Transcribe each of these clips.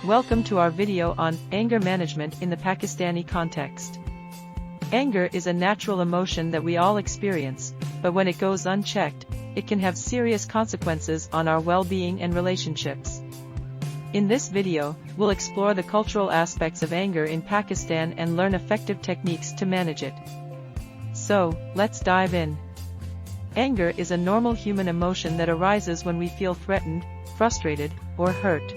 Welcome to our video on anger management in the Pakistani context. Anger is a natural emotion that we all experience, but when it goes unchecked, it can have serious consequences on our well-being and relationships. In this video, we'll explore the cultural aspects of anger in Pakistan and learn effective techniques to manage it. So, let's dive in. Anger is a normal human emotion that arises when we feel threatened, frustrated, or hurt.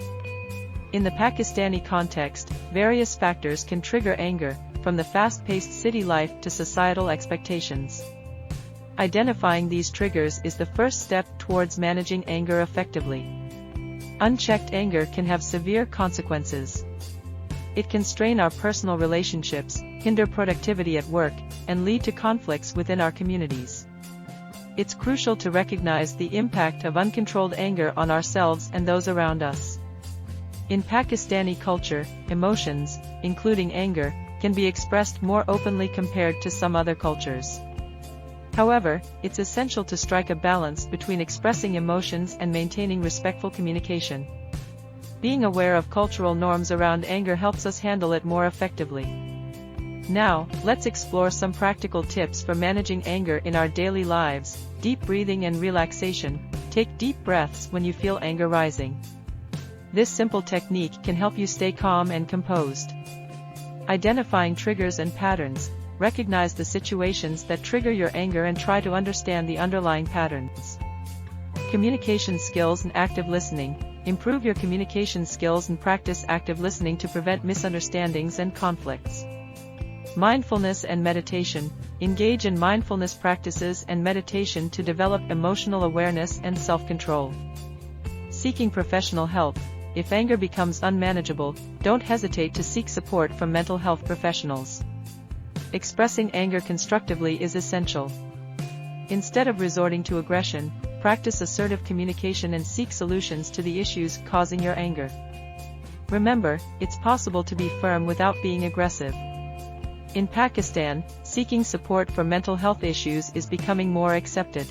In the Pakistani context, various factors can trigger anger, from the fast-paced city life to societal expectations. Identifying these triggers is the first step towards managing anger effectively. Unchecked anger can have severe consequences. It can strain our personal relationships, hinder productivity at work, and lead to conflicts within our communities. It's crucial to recognize the impact of uncontrolled anger on ourselves and those around us. In Pakistani culture, emotions, including anger, can be expressed more openly compared to some other cultures. However, it's essential to strike a balance between expressing emotions and maintaining respectful communication. Being aware of cultural norms around anger helps us handle it more effectively. Now, let's explore some practical tips for managing anger in our daily lives. Deep breathing and relaxation. Take deep breaths when you feel anger rising. This simple technique can help you stay calm and composed. Identifying triggers and patterns. Recognize the situations that trigger your anger and try to understand the underlying patterns. Communication skills and active listening. Improve your communication skills and practice active listening to prevent misunderstandings and conflicts. Mindfulness and meditation. Engage in mindfulness practices and meditation to develop emotional awareness and self-control. Seeking professional help. If anger becomes unmanageable, don't hesitate to seek support from mental health professionals. Expressing anger constructively is essential. Instead of resorting to aggression, practice assertive communication and seek solutions to the issues causing your anger. Remember, it's possible to be firm without being aggressive. In Pakistan, seeking support for mental health issues is becoming more accepted.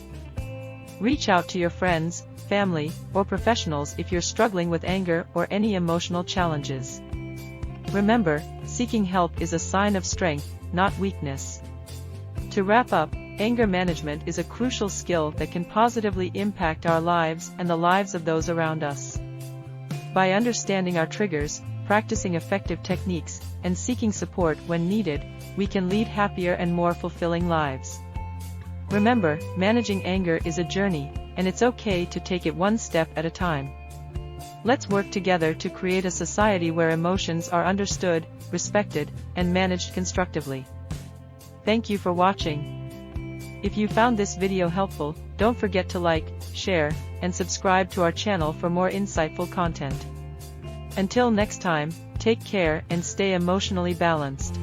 Reach out to your friends, family, or professionals if you're struggling with anger or any emotional challenges. Remember, seeking help is a sign of strength, not weakness. To wrap up, anger management is a crucial skill that can positively impact our lives and the lives of those around us. By understanding our triggers, practicing effective techniques, and seeking support when needed, we can lead happier and more fulfilling lives. Remember, managing anger is a journey, and it's okay to take it one step at a time. Let's work together to create a society where emotions are understood, respected, and managed constructively. Thank you for watching. If you found this video helpful, don't forget to like, share, and subscribe to our channel for more insightful content. Until next time, take care and stay emotionally balanced.